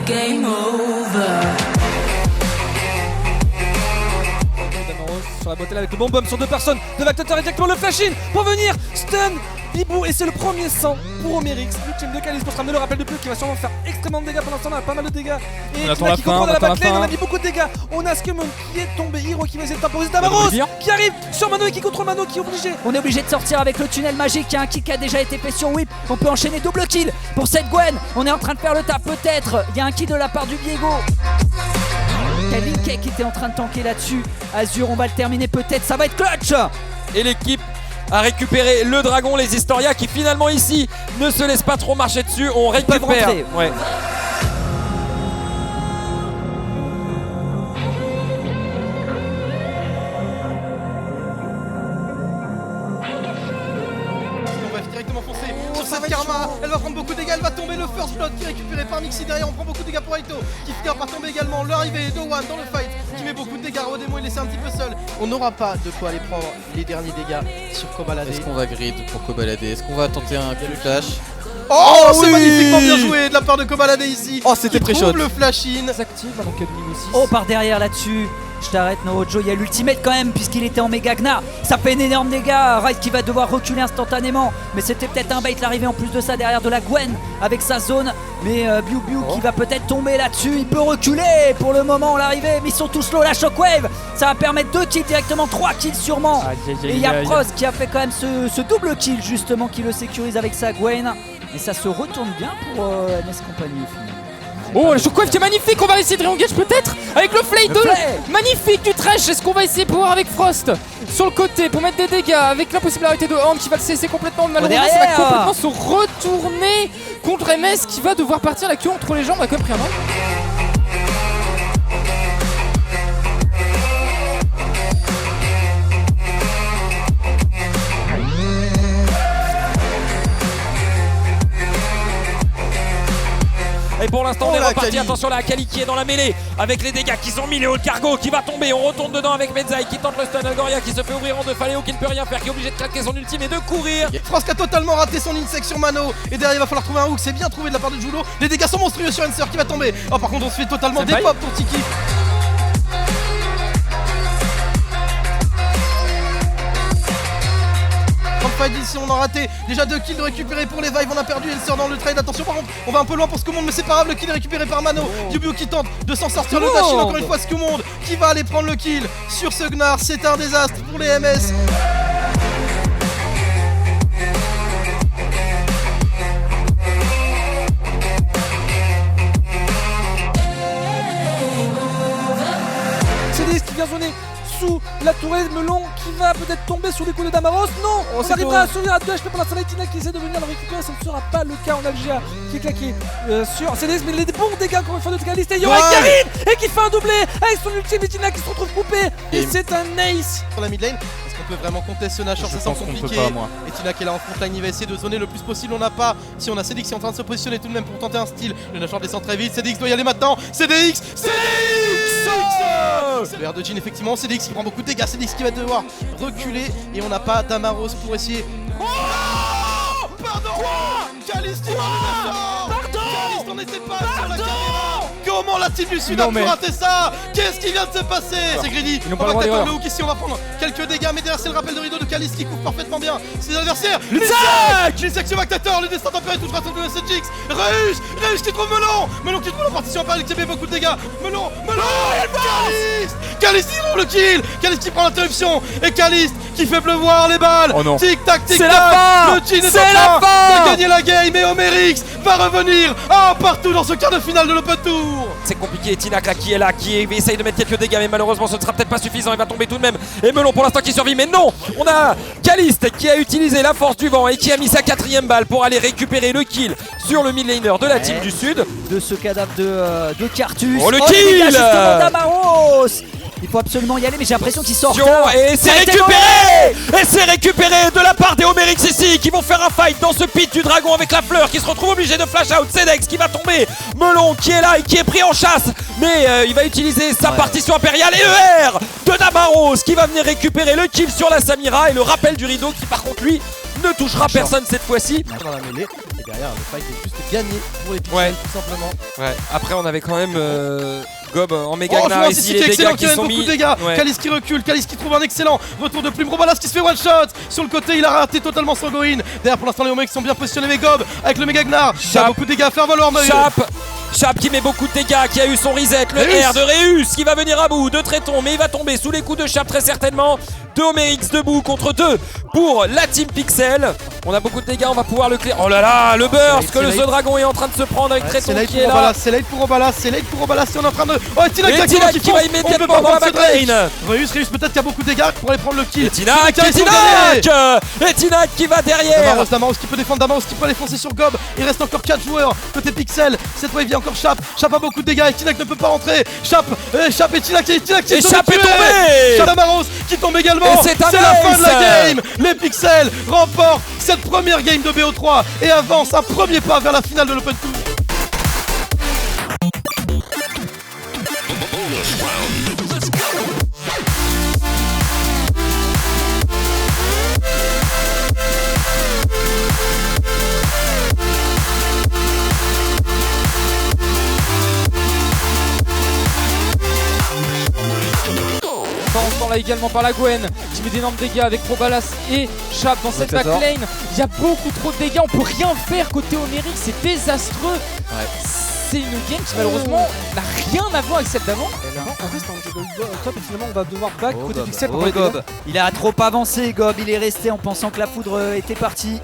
game over. Sur la boîte avec le bon bomb sur deux personnes de Vactateur et directement le flash-in pour venir stun Bibou, et c'est le premier sang pour Omerix, l'ultime de Calyst pour se ramener le rappel de plus qui va sûrement faire extrêmement de dégâts. Pour l'instant on a pas mal de dégâts et Tina qui contrôle la backline, on a mis beaucoup de dégâts. On a Skemon qui est tombé, Hero qui va essayer de temporiser Damaros qui arrive sur Mano et qui contrôle Mano qui est obligé. On est obligé de sortir avec le tunnel magique, il y a un kick qui a déjà été fait sur Whip. On peut enchaîner double kill pour cette Gwen. On est en train de faire le tas peut-être, il y a un kill de la part du Diego. Kalink qui était en train de tanker là-dessus. Azur, on va le terminer peut-être, ça va être clutch. Et l'équipe a récupéré le dragon, les Historia qui finalement ici ne se laissent pas trop marcher dessus. On récupère. Ouais. Karma, elle va prendre beaucoup de dégâts, elle va tomber, le first blood qui est récupéré par Mixi derrière, on prend beaucoup de dégâts pour Aito qui finira par tomber également, l'arrivée de One dans le fight qui met beaucoup de dégâts, Rodemo est laissé un petit peu seul. On n'aura pas de quoi aller prendre les derniers dégâts sur Kobalade. Est-ce qu'on va grid pour Kobalade? Est-ce qu'on va tenter un kill flash? Oh, c'est magnifiquement bien joué de la part de Kobalade ici. Oh, c'était très chaud. Le flash-in. Oh, par derrière là-dessus. Je t'arrête Naojo, il y a l'ultimate quand même puisqu'il était en méga Gna. Ça fait un énorme dégât, Ryze qui va devoir reculer instantanément. Mais c'était peut-être un bait l'arrivée en plus de ça derrière de la Gwen avec sa zone. Mais Biu Biu qui va peut-être tomber là-dessus, il peut reculer pour le moment l'arrivée. Mais ils sont tous low, la shockwave, ça va permettre 2 kills directement, 3 kills sûrement. Et il y a Proz qui a fait quand même ce double kill justement qui le sécurise avec sa Gwen. Et ça se retourne bien pour NS Company au final. Oh, le shockwave qui est magnifique, on va essayer de re-engage peut-être avec le Flay 2. Magnifique du trash, est-ce qu'on va essayer pour voir avec Frost sur le côté pour mettre des dégâts avec l'impossibilité de Hand qui va le cesser complètement. Malheureusement ça va complètement se retourner contre MS qui va devoir partir la queue entre les jambes. On a quand même pris un an. Et pour l'instant on est reparti, attention là, Kali qui est dans la mêlée avec les dégâts qui sont mis, Léo le cargo qui va tomber, on retourne dedans avec Menzai qui tente le stun, Algoria qui se fait ouvrir en deux, Faléo qui ne peut rien faire, qui est obligé de claquer son ultime et de courir. Frost a totalement raté son insect sur Mano et derrière il va falloir trouver un hook, c'est bien trouvé de la part de Julo. Les dégâts sont monstrueux sur Enser qui va tomber. Oh par contre on se fait totalement dépop pour Tiki. Fight ici, on a raté déjà 2 kills de récupérer pour les Vive, on a perdu Enser dans le trade. Attention par contre, on va un peu loin pour Skumond, mais c'est pas grave, le kill est récupéré par Mano. Yubiu qui tente de s'en sortir, le dash encore une fois Skumond qui va aller prendre le kill sur ce Gnar. C'est un désastre pour les MS. C'est Liz qui vient zoner sous la tourelle, Melon qui va peut-être tomber sur les coups de Damaros. Non, on arrivera à sauver à 2 HP pour l'instant. Tina qui essaie de venir le récupérer, ça ne sera pas le cas. On a le GA qui est claqué sur CDS, mais les bons dégâts encore une fois de Calyst et Yorai qui arrive et qui fait un doublé avec son ultime et Tina qui se retrouve coupé. Et c'est un ace sur la mid lane. Est-ce qu'on peut vraiment compter ce Nashor? Ça semble compliqué. Et Tina qui est là en front line, il va essayer de zoner le plus possible. On n'a pas, si on a CDX qui est en train de se positionner tout de même pour tenter un style. Le Nashor descend très vite, CDX doit y aller maintenant. CDX le R de Jhin effectivement, CDX qui prend beaucoup de dégâts, CDX qui va devoir reculer et on n'a pas Damaros pour essayer. Oh pardon. Calyst il Calyst on n'était pas sur la caméra. Comment la team du Sud a pu rater ça? Qu'est-ce qui vient de se passer? C'est Greedy. On va peut-être le hook ici, on va prendre quelques dégâts, mais derrière c'est le rappel de rideau de Calyst qui couvre parfaitement bien ses adversaires. L'Insect sur Vactateur, le destin tempéré touchera son Jix. Reus qui trouve Melon qui trouve la partition par qui met beaucoup de dégâts. Melon Calyst qui trouve le kill. Calyst qui prend l'interruption et Calyst qui fait pleuvoir les balles. Tic tac tic tac. Le Jhin est en train de gagner la game et Omerix va revenir partout dans ce quart de finale de l'Open Tour. C'est compliqué, Tina qui est là, qui essaye de mettre quelques dégâts, mais malheureusement ce ne sera peut-être pas suffisant, il va tomber tout de même. Et Melon pour l'instant qui survit, mais non, on a Calyst qui a utilisé la force du vent et qui a mis sa 4ème balle pour aller récupérer le kill sur le mid laner de la team du Sud. De ce cadavre de Cartus. Oh le kill Damaros. Il faut absolument y aller, mais j'ai l'impression qu'il sort. Et c'est récupéré. Et c'est récupéré de la part des Omerix ici, qui vont faire un fight dans ce pit du dragon avec la fleur, qui se retrouve obligé de flash out. Cedex qui va tomber, Melon qui est là et qui est pris en chasse, mais il va utiliser sa partition impériale et ER de Damaros qui va venir récupérer le kill sur la Samira et le rappel du rideau qui par contre lui ne touchera personne cette fois-ci. Dans la mêlée, Et derrière, le fight est juste gagné pour les Pixels, Ouais. tout simplement. Ouais, après on avait quand même Gob en méga Oh, gnar je ici, qui les est excellent, dégâts qui qui amène sont beaucoup mis. de dégâts. Ouais. Kalis qui recule, Kalis qui trouve un excellent retour de plume. Robalas qui se fait one shot sur le côté, il a raté totalement son go-in. Derrière pour l'instant les mecs sont bien positionnés, mais Gob avec le méga gnar, il a Chap. beaucoup de dégâts à faire valoir. Chap qui met beaucoup de dégâts, qui a eu son reset, le Reus. R de Reus qui va venir à bout de Tréton, mais il va tomber sous les coups de Chap très certainement. 2 Omerix debout contre 2 pour la team Pixel. On a beaucoup de dégâts, on va pouvoir le clear. Oh là là, le burst que le The Dragon est en train de se prendre avec C'est Tréton late qui est pour là. Robalas, c'est late pour Robalas, c'est late pour Robalas, on est en train de... Oh, Etinak Et Etinak qui va immédiatement dans la backlane. Reus peut-être qu'il y a beaucoup de dégâts pour aller prendre le kill. Etinak qui va derrière. Damaros qui peut défendre, Damaros qui peut aller foncer sur Gob. Il reste encore 4 joueurs côté Pixel. Cette fois il vient encore Chap. Chap a beaucoup de dégâts, Etinak ne peut pas rentrer. Chap, Etinak Et Chap est tombé. Chap Damaros qui tombe également. Et c'est un la fin de la ace. game. Les Pixels remportent cette première game de BO3 et avancent un premier pas vers la finale de l'Open Tour. On s'en là également par la Gwen qui met d'énormes dégâts avec Robalas et Chap dans cette Rotator. backlane. Il y a beaucoup trop de dégâts, on peut rien faire côté Omerix, c'est désastreux. C'est une game qui malheureusement n'a rien à voir avec celle d'avant. On reste en top et finalement on va devoir back côté Pixel pour Oh, les dégâts. Gob, il a trop avancé, Gob, il est resté en pensant que la foudre était partie.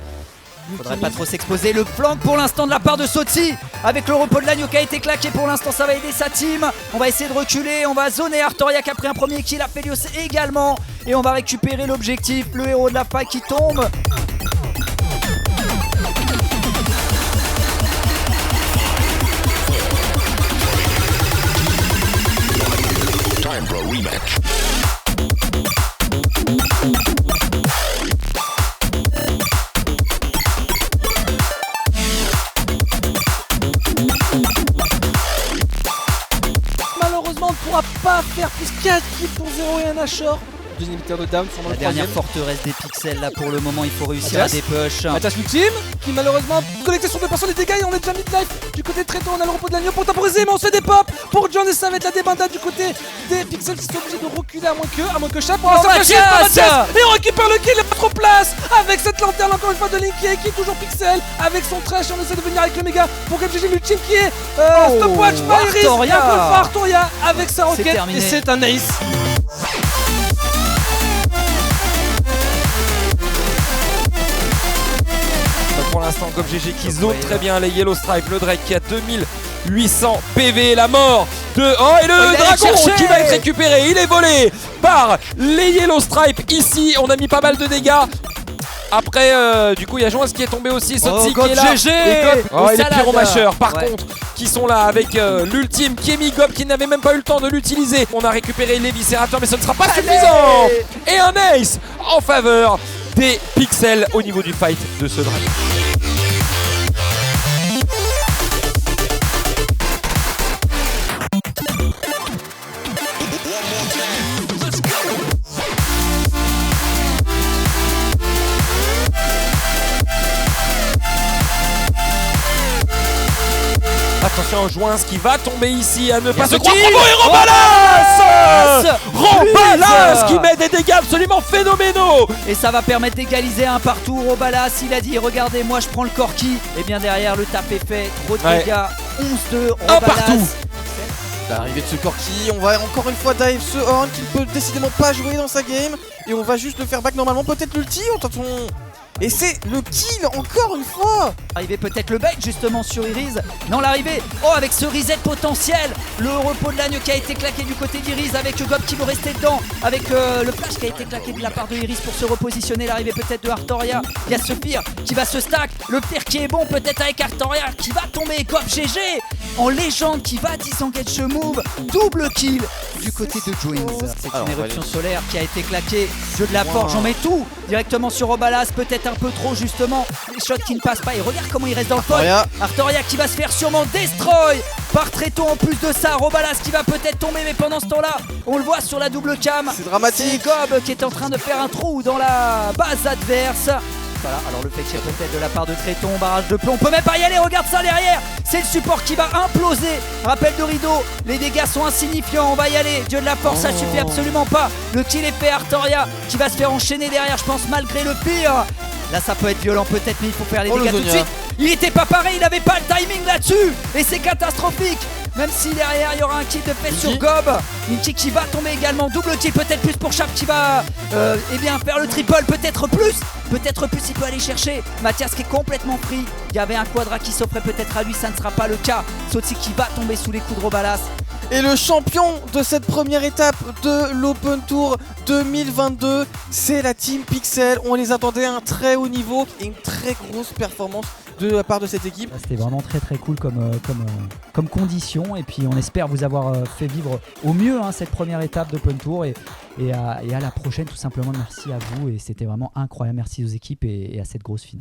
Faudrait pas trop s'exposer. Le flank pour l'instant de la part de Soti avec le repos de l'agneau qui a été claqué. Pour l'instant, ça va aider sa team. On va essayer de reculer. On va zoner Artoria qui a pris un premier kill. Aphelios également. Et on va récupérer l'objectif. Le héros de la faille qui tombe. Malheureusement on ne pourra pas faire plus 4 kills pour 0 et un Ashore. Deuxième éditeur de down sur La le dernière troisième. forteresse des pixels là pour le moment. Il faut réussir Mathias. à des push. Mathias l'ultime qui malheureusement connecté sur 2 personnes, les dégâts et on est déjà mid-life du côté de Tréton, on a le repos de l'agneau pour temporiser mais on se fait des pop pour John et ça va être la débandade du côté des Pixels qui sont obligés de reculer à moins que Chap. Oh, Mathias. Et on récupère le kill, il a pas trop place avec cette lanterne encore une fois de Linky qui est toujours Pixel avec son trash et on essaie de venir avec le méga pour GG l'ultime qui est stopwatch par Iris. Artoria. Il y a un goal for Artoria avec sa roquette terminé. et c'est un ace. Pour l'instant, Gob GG qui zone très bien les Yellow Stripe, le Drake qui a 2800 PV, la mort de... Oh, et le il allait dragon chercher. qui va être récupéré, il est volé par les Yellow Stripe ici, on a mis pas mal de dégâts. Après, du coup, il y a Joins qui est tombé aussi, Sotsi qui est là. GG. Et Gob, oh, et les Salade. pyromacheurs, par Ouais. contre, qui sont là avec l'ultime qui est mis Gob qui n'avait même pas eu le temps de l'utiliser. On a récupéré l'éviscérateur, mais ce ne sera pas suffisant. Et un ace en faveur des Pixels au niveau du fight de ce dragon. Attention, Joins qui va tomber ici à ne pas se croire. Bravo et Robalas Robalas qui met des dégâts absolument phénoménaux. Et ça va permettre d'égaliser un partout. Robalas, il a dit regardez, moi je prends le Corki. Et bien derrière, le tap est fait. Trop de Ouais. dégâts. 11-2. Un Robalas. partout. L'arrivée de ce Corki, on va encore une fois dive ce Horn qui ne peut décidément pas jouer dans sa game. Et on va juste le faire back normalement, peut-être l'ulti, on tente son... Et c'est le kill encore une fois. Arrivé peut-être le bait justement sur Iris. Non, l'arrivée. Oh, avec ce reset potentiel. Le repos de l'agneau qui a été claqué du côté d'Iris avec Gob qui veut rester dedans. Avec le flash qui a été claqué de la part de Iris pour se repositionner. L'arrivée peut-être de Artoria. Il y a ce pire qui va se stack. Le pire qui est bon peut-être avec Artoria qui va tomber. Gob GG en légende qui va disengage ce move. Double kill du côté de Joins. C'est Alors, une on va éruption aller- solaire qui a été claquée. Jeu de la forge, on met tout directement sur Robalas. Peut-être un peu trop justement. Les shots qui ne passent pas. Et regarde comment il reste dans le pot. Artoria. Artoria qui va se faire sûrement destroy par Tréton. En plus de ça, Robalas qui va peut-être tomber, mais pendant ce temps-là, on le voit sur la double cam. C'est dramatique. C'est Gob qui est en train de faire un trou dans la base adverse. pas là. Alors le fake share peut-être de la part de Tréton, barrage de plomb, on peut même pas y aller, regarde ça derrière. C'est le support qui va imploser. Rappel de rideau, les dégâts sont insignifiants, on va y aller. Dieu de la force, ça suffit absolument pas. Le kill est fait, Artoria qui va se faire enchaîner derrière, je pense, malgré le pire. Là ça peut être violent peut-être, mais il faut faire les dégâts tout de suite. Il était pas pareil, il avait pas le timing là-dessus. Et c'est catastrophique. Même si derrière il y aura un kill de fait sur Gob. Inti qui va tomber également. Double kill peut-être plus pour Chap qui va faire le triple. Peut-être plus il peut aller chercher. Mathias qui est complètement pris. Il y avait un quadra qui s'offrait peut-être à lui, ça ne sera pas le cas. Sotsi qui va tomber sous les coups de Robalas. Et le champion de cette première étape de l'Open Tour 2022, c'est la Team Pixel. On les attendait à un très haut niveau et une très grosse performance de la part de cette équipe. C'était vraiment très très cool comme condition, et puis on espère vous avoir fait vivre au mieux cette première étape d'Open Tour et à la prochaine tout simplement. Merci à vous, et c'était vraiment incroyable. Merci aux équipes et à cette grosse finale.